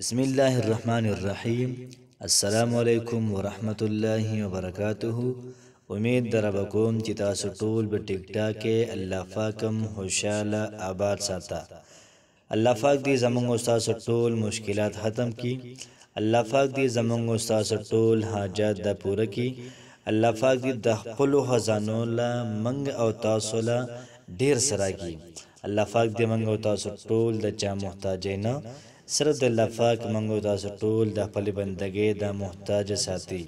بسم الله الرحمن الرحیم. السلام علیکم ورحمت الله وبرکاته. امید در کوم چې تاسو ټول په ټیک ټاک کې الله پاکم خوشاله آباد ساته. الله پاک دې زموږ او تاسو ټول مشکلات ختم کړي. الله پاک دې زموږ او تاسو ټول حاجات د پوره کړي. الله پاک دې د خپل خزانو له منګ او تاسو له ډیر سره کړي. الله پاک دې منګ او تاسو ټول د چا محتاج نه صرف د الله پاک منګ او تاسو ټول د خپل بندګۍ د محتاج ساتي.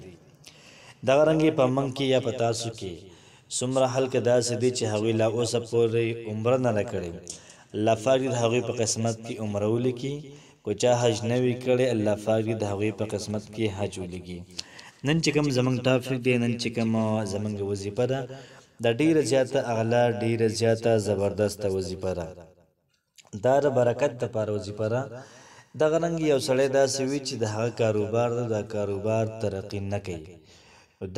دغه رنګې په منګ کې یا په تاسو کې څومره خلک داسې دي چې هغوی لا اوسه پورې عمره نه ده کړې. الله پاک دې د هغوی په قسمت کې عمره ولیکي. که چا حج نه وي کړی الله پاک دې د هغوی په قسمت کې حج ولیکي. نن چې کوم زموږ ټاپک دی، نن چې کوم زموږ وظیفه ده، د ډیره زیاته اغلا ډیره زیاته زبردسته وظیفه ده. دا د برکت دپاره وظیفه ده. دغه رنګ یو سړی داسې وي چې د هغه کاروبار ده، دا کاروبار ترقي نه کوي.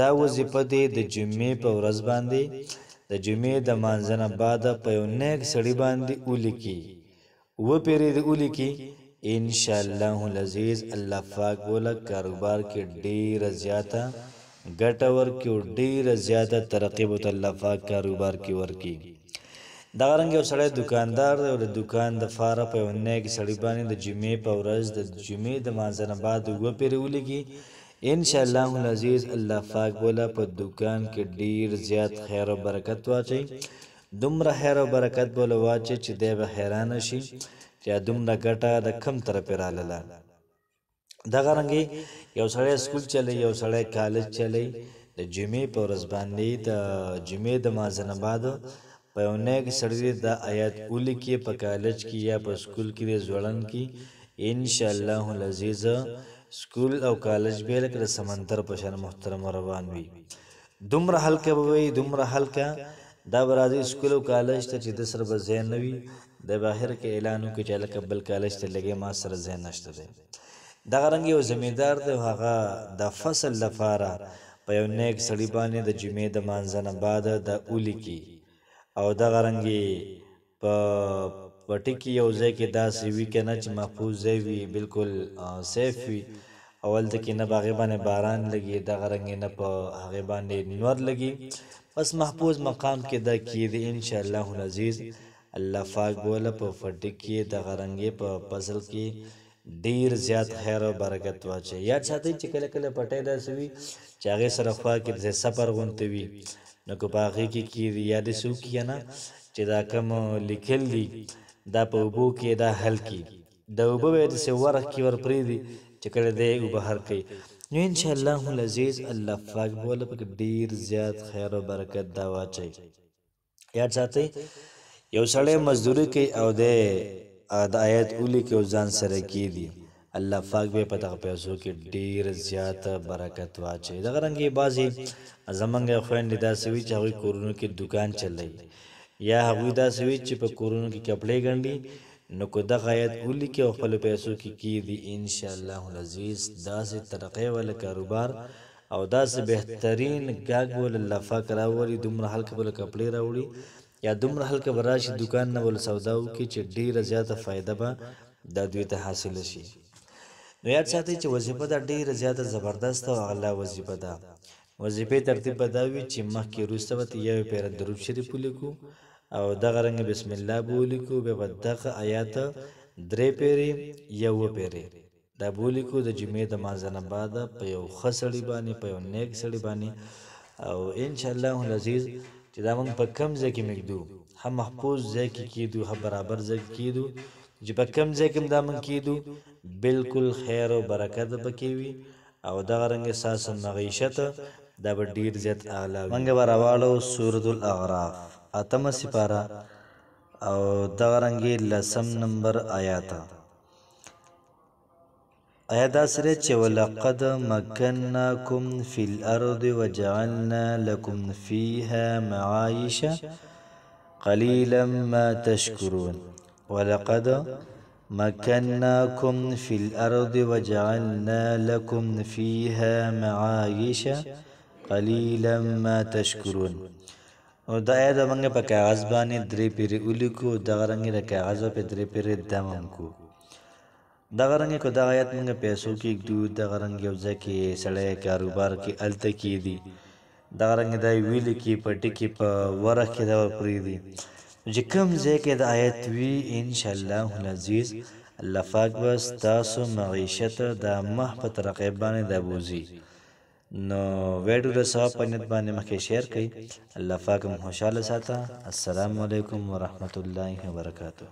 دا وظیفه دی د جمعې په ورځ باندې د جمعې د مانځه نه بعده په یو نیک سړي باندې ولیکي، وپیرې د ولیکي، انشاءالله العزیز الله پاک بوله کاروبار کې ډیره زیاته ګټه ورکړي او ډیره زیاته ترقي به الله پاک کاروبار کې ورکړي. دغه رنګ یو سړی دکاندار دی او د دکان دپاره په یو نیک سړي باندې د جمعې په ورځ د جمعې د مانځه نه بعد وپیرې ولیکي، انشاءالله العزیز الله پاک بوله په دکان کې ډیر زیات خیر او برکت واچوي. دومره خیر او برکت بوله واچوي چې دی به حیرانه شي چې دومره ګټه د کم طرفې راغله. دغه رنګې یو سړی سکول چلی، یو سړی کالج چلی، د جمعې په ورځ باندې د جمعې د مانځه نه بعد په یو نیک سړي د آیات ولیکي په کالج کې یا په سکول کې د ځوړند کې، انشاءالله العزیز سکول او کالج به لکه د سمندر په شان محترم روان وي. دومره هلکه به وي، دومره هلکه دا به راځي سکول او کالج ته چې د سره به ځای نه وي، د بهر کې اعلان وکړي چې هلکه بل کالج ته لګي ما سره ځای نشته دی. دغه رنګ یو زمیندار دی، هغه د فصل لپاره په یو نیک سړي باندې د جمعې د مانځه نه بعد د ولیکي او دغه رنګې په پټي کې یو ځای کې داسې وي که نه چې محفوظ ځای وي، بالکل سیف وي، او هلته کې نه په هغې باندې باران لګي، دغه رنګې نه په هغې باندې نور لګي، بس محفوظ مقام کې دا کیږي. انشاءالله العزیز الله پاک بوله په پټي کې دغه رنګې په فصل کې ډیر زیات خیر او برکت واچوي. یاد ساتئ چې کله کله پټی داسې وي چې هغې سره خوا کې د سفر غونته وي، نو که په هغې کې کیږي یا داسې وکړي که نه چې دا کوم لیکل دي دا په اوبو کې دا حل کړي، د اوبه به یې داسې ورخ کې ور پرېږدي چې کله دی اوبه حل کوي، نو انشاءالله العزیز الله پاک بوله پکې ډیر زیات خیر او برکت دا واچوي. یاد ساتئ یو سړی مزدوري کوي او د آیت ولیکي او ځان سره کیږي، الله پاک به په دغه پیسو کې ډیر زیات برکت واچوي. دغه رنګې بعضې زمونږ خویندې داسې وي چې هغوی کورونو کې دکان چلوي، یا هغوی داسې وي چې په کورونو کې کپړې ګنډي، نو که دغه آیت ولیکي او خپلو پیسو کې کیږي، انشاءالله العزیز داسې ترقۍ والا کاروبار او داسې بهترین ګاګ بوله الله پاک راولي، دومره هلکه بوله کپړې راوړي یا دومره هلکه به راشي دکان نه بوله سودا وکړي چې ډیره زیاته فایده به دا دوی ته حاصله شي. نو یاد ساتئ چې وظیفه دا ډیره زیاته زبردسته او اغلا وظیفه ده. وظیفې ترتیب به دا وي چې مخکې وروسته به یو پیره درود شریف ولیکو او دغه رنګ بسم الله به ولیکو، بیا به دغه آیات 3 پیرې یا 7 پیرې دا به ولیکو د جمعې د مانځه نه بعده په یو ښه سړي باندې، په یو نیک سړي باندې، او انشاءالله العزیز چې دا موږ په کم ځای کې مږدو، هم محفوظ ځای کې کیدو، هم برابر ځای کې کیدو، چې په کم ځای کې دا موږ کیدو بالکل خیر او برکت پکې وي او دغه رنګ ستاسو معیشت دا به ډیر زیات اعلی وي. موږ به راواړو سورة الاعراف 8مه سپاره او دغه رنګې 10 نمبر آیات داسې چې ولقد مکناکم فی الارض وجعلنا لکم فیها معایش قلیلا ما تشکرون. ولقد مکناکم فی الارض وجعلنا لکم فیها معایش قلیلا ما تشکرون. او دا آیات موږ په کاغذ باندې 3 پیرې ولیکو، دغه رنګې د کاغذ په 3 پیرې دم هم کو. دغه رنګ کو دغه آیت موږ پیسو کې ږدو، دغه رنګ یو ځای کې سړی کاروبار کې هلته کېږدي، دغه رنګ دا ویلي کې پټي کې په ورخ کې دا پرېږدي. چې کوم ځای کې د آیت وي انشاءالله العزیز الله پاک به ستاسو معیشت د مخ په ترقۍ باندې دا بوځي. نو ویډیو د ثواب په نیت باندې مخکې شیر کړئ. الله پاک مو خوشحاله ساته. السلام علیکم ورحمت الله وبرکاته.